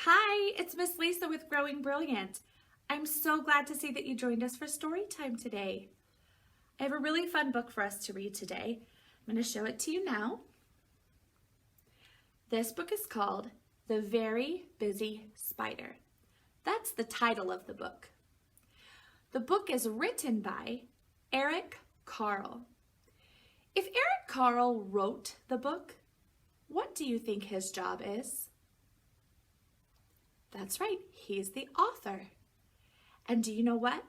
Hi, it's Miss Lisa with Growing Brilliant. I'm so glad to see that you joined us for story time today. I have a really fun book for us to read today. I'm going to show it to you now. This book is called The Very Busy Spider. That's the title of the book. The book is written by Eric Carle. If Eric Carle wrote the book, what do you think his job is? That's right, he's the author. And do you know what?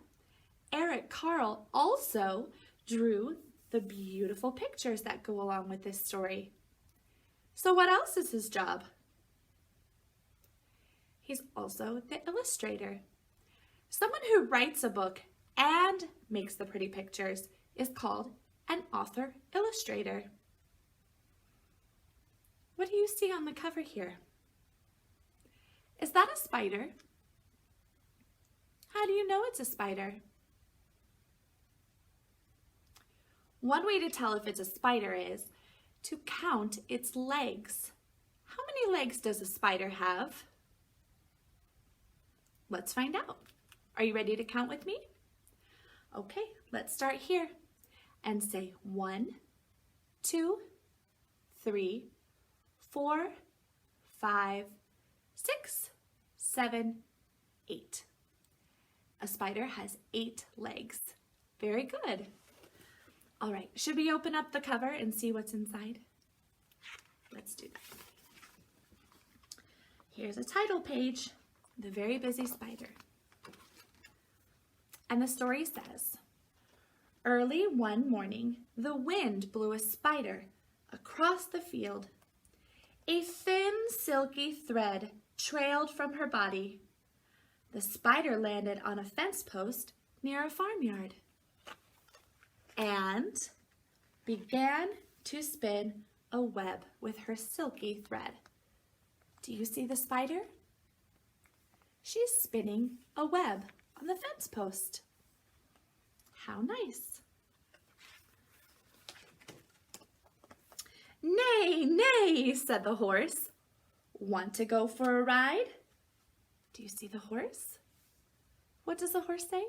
Eric Carle also drew the beautiful pictures that go along with this story. So what else is his job? He's also the illustrator. Someone who writes a book and makes the pretty pictures is called an author illustrator. What do you see on the cover here? Is that a spider? How do you know it's a spider? One way to tell if it's a spider is to count its legs. How many legs does a spider have? Let's find out. Are you ready to count with me? Okay, let's start here and say 1, 2, 3, 4, 5, 6, 7, 8. A spider has 8 legs. Very good. All right, should we open up the cover and see what's inside? Let's do that. Here's a title page, The Very Busy Spider. And the story says, early one morning, the wind blew a spider across the field. A thin, silky thread trailed from her body. The spider landed on a fence post near a farmyard and began to spin a web with her silky thread. Do you see the spider? She's spinning a web on the fence post. How nice. Nay, nay, said the horse. Want to go for a ride? Do you see the horse? What does the horse say?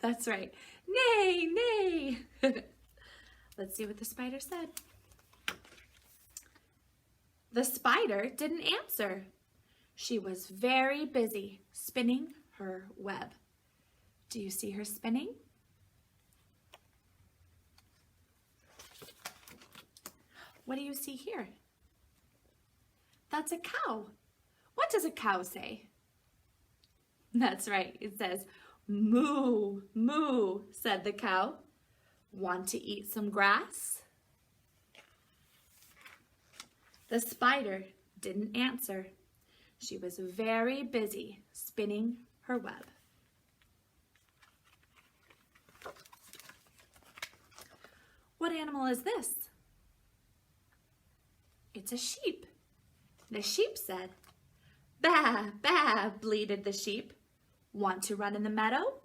That's right. Nay, nay. Let's see what the spider said. The spider didn't answer. She was very busy spinning her web. Do you see her spinning? What do you see here? That's a cow. What does a cow say? That's right, it says, moo, moo, said the cow. Want to eat some grass? The spider didn't answer. She was very busy spinning her web. What animal is this? It's a sheep. The sheep said, "Baa, baa," bleated the sheep. Want to run in the meadow?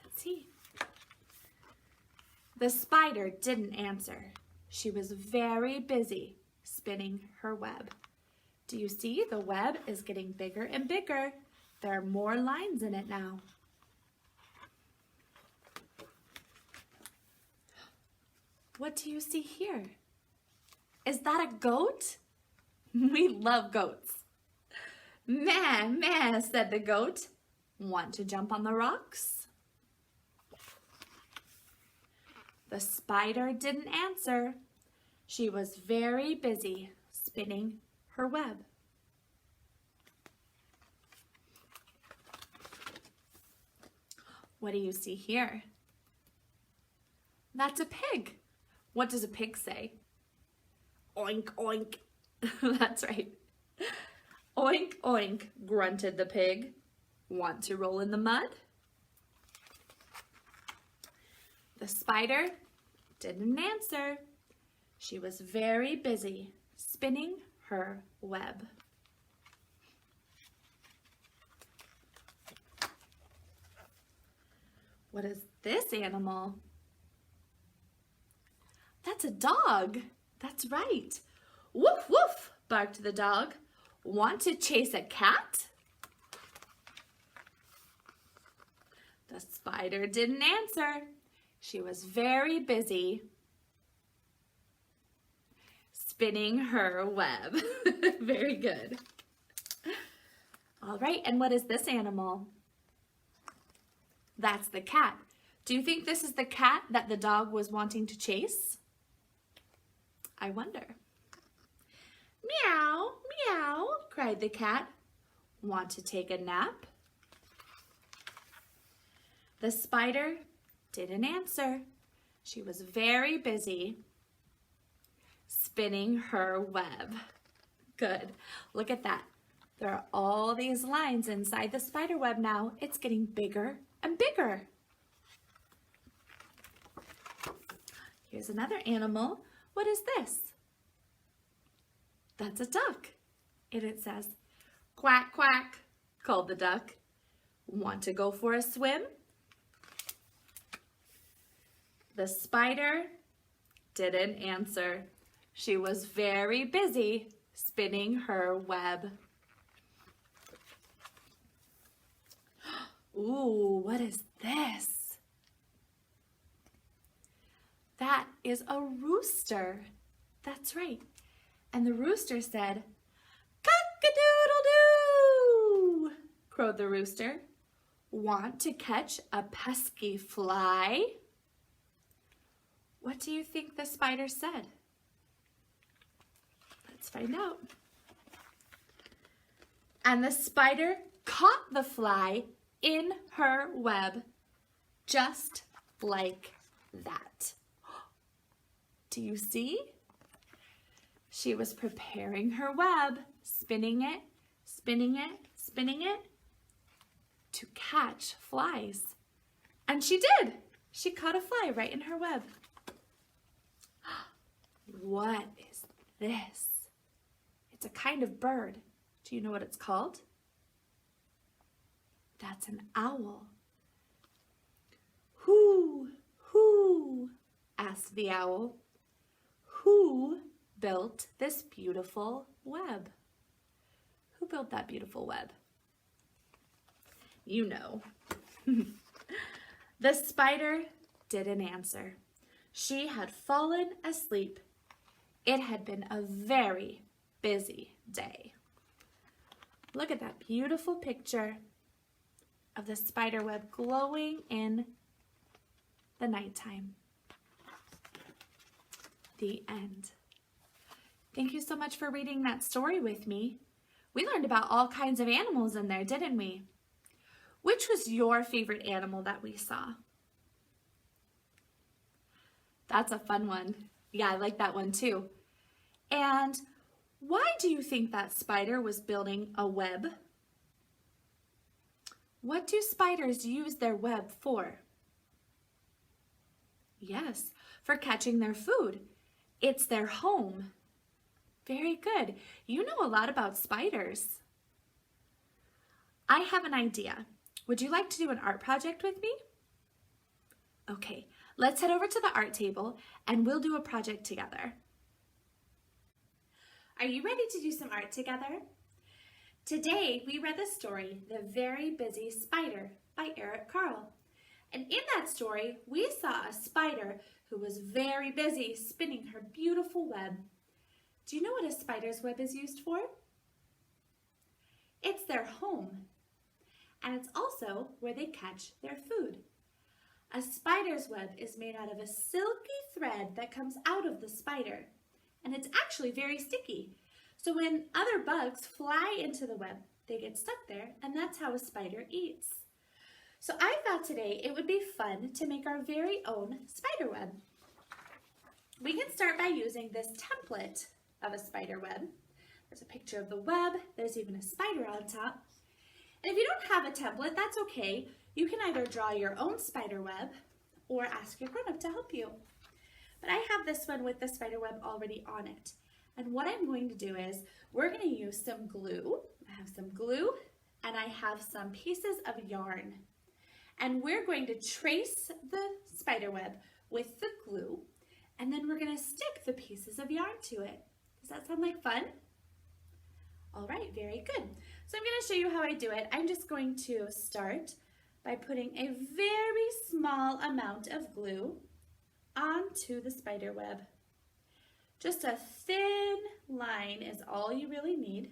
Let's see. The spider didn't answer. She was very busy spinning her web. Do you see the web is getting bigger and bigger? There are more lines in it now. What do you see here? Is that a goat? We love goats. Meh, meh, said the goat. Want to jump on the rocks? The spider didn't answer. She was very busy spinning her web. What do you see here? That's a pig. What does a pig say? Oink, oink. That's right. Oink, oink, grunted the pig. Want to roll in the mud? The spider didn't answer. She was very busy spinning her web. What is this animal? That's a dog. That's right. Woof, woof, barked the dog. Want to chase a cat? The spider didn't answer. She was very busy spinning her web. Very good. All right, and what is this animal? That's the cat. Do you think this is the cat that the dog was wanting to chase? I wonder. Meow, meow, cried the cat. Want to take a nap? The spider didn't answer. She was very busy spinning her web. Good. Look at that. There are all these lines inside the spider web now. It's getting bigger and bigger. Here's another animal. What is this? That's a duck. And it says, quack, quack, called the duck. Want to go for a swim? The spider didn't answer. She was very busy spinning her web. Ooh, what is this? That is a rooster. That's right. And the rooster said, cock-a-doodle-doo, crowed the rooster. Want to catch a pesky fly? What do you think the spider said? Let's find out. And the spider caught the fly in her web, just like that. Do you see? She was preparing her web, spinning it, spinning it, spinning it to catch flies. And she did. She caught a fly right in her web. What is this? It's a kind of bird. Do you know what it's called? That's an owl. Who asked the owl. Who built this beautiful web? Who built that beautiful web? You know. The spider didn't answer. She had fallen asleep. It had been a very busy day. Look at that beautiful picture of the spider web glowing in the nighttime. The end. Thank you so much for reading that story with me. We learned about all kinds of animals in there, didn't we? Which was your favorite animal that we saw? That's a fun one. Yeah, I like that one too. And why do you think that spider was building a web? What do spiders use their web for? Yes, for catching their food. It's their home. Very good. You know a lot about spiders. I have an idea. Would you like to do an art project with me? Okay, let's head over to the art table and we'll do a project together. Are you ready to do some art together? Today we read the story, The Very Busy Spider by Eric Carle. And in that story, we saw a spider who was very busy spinning her beautiful web. Do you know what a spider's web is used for? It's their home. And it's also where they catch their food. A spider's web is made out of a silky thread that comes out of the spider. And it's actually very sticky. So when other bugs fly into the web, they get stuck there, and that's how a spider eats. So I thought today it would be fun to make our very own spider web. We can start by using this template of a spider web. There's a picture of the web, there's even a spider on top. And if you don't have a template, that's okay. You can either draw your own spider web or ask your grown-up to help you. But I have this one with the spider web already on it. And what I'm going to do is we're going to use some glue. I have some glue and I have some pieces of yarn. And we're going to trace the spider web with the glue, and then we're going to stick the pieces of yarn to it. Does that sound like fun? All right, very good. So I'm going to show you how I do it. I'm just going to start by putting a very small amount of glue onto the spider web. Just a thin line is all you really need.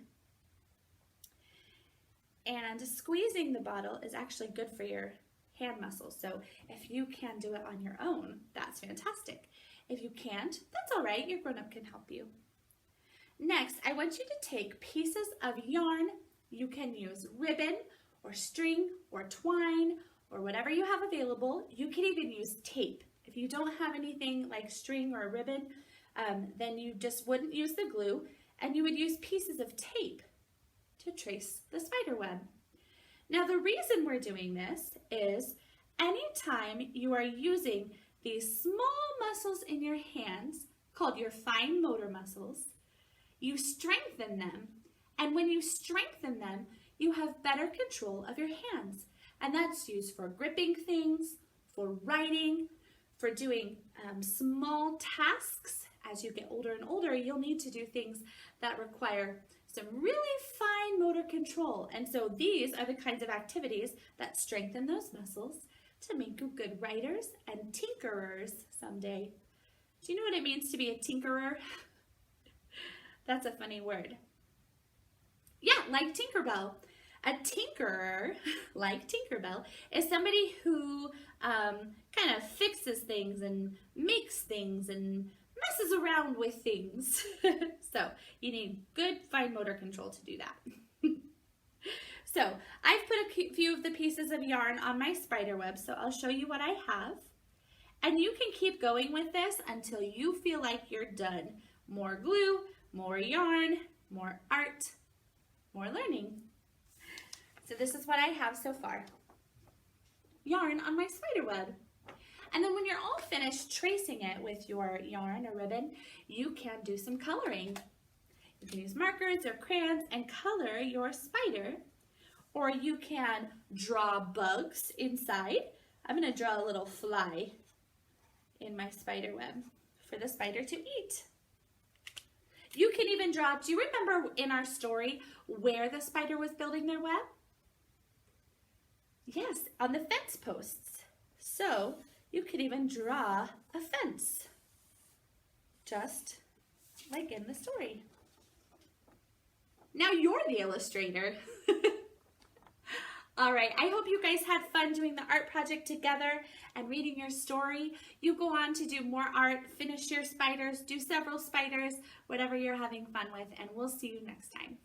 And squeezing the bottle is actually good for your hand muscles. So if you can do it on your own, that's fantastic. If you can't, that's all right. Your grown-up can help you. Next, I want you to take pieces of yarn. You can use ribbon or string or twine or whatever you have available. You can even use tape. If you don't have anything like string or ribbon, then you just wouldn't use the glue, and you would use pieces of tape to trace the spider web. Now the reason we're doing this is anytime you are using these small muscles in your hands, called your fine motor muscles, you strengthen them, and when you strengthen them, you have better control of your hands. And that's used for gripping things, for writing, for doing small tasks. As you get older and older, you'll need to do things that require some really fine motor control. And so these are the kinds of activities that strengthen those muscles to make you good writers and tinkerers someday. Do you know what it means to be a tinkerer? That's a funny word. Yeah, like Tinkerbell. A tinkerer, like Tinkerbell, is somebody who kind of fixes things and makes things and messes around with things. So you need good fine motor control to do that. So I've put a few of the pieces of yarn on my spider web, so I'll show you what I have. And you can keep going with this until you feel like you're done. More glue, more yarn, more art, more learning. So this is what I have so far. Yarn on my spider web. And then when you're all finished tracing it with your yarn or ribbon, you can do some coloring. You can use markers or crayons and color your spider, or you can draw bugs inside. I'm going to draw a little fly in my spider web for the spider to eat. You can even draw, do you remember in our story where the spider was building their web? Yes, on the fence posts. So you could even draw a fence, just like in the story. Now you're the illustrator. All right, I hope you guys had fun doing the art project together and reading your story. You go on to do more art, finish your spiders, do several spiders, whatever you're having fun with, and we'll see you next time.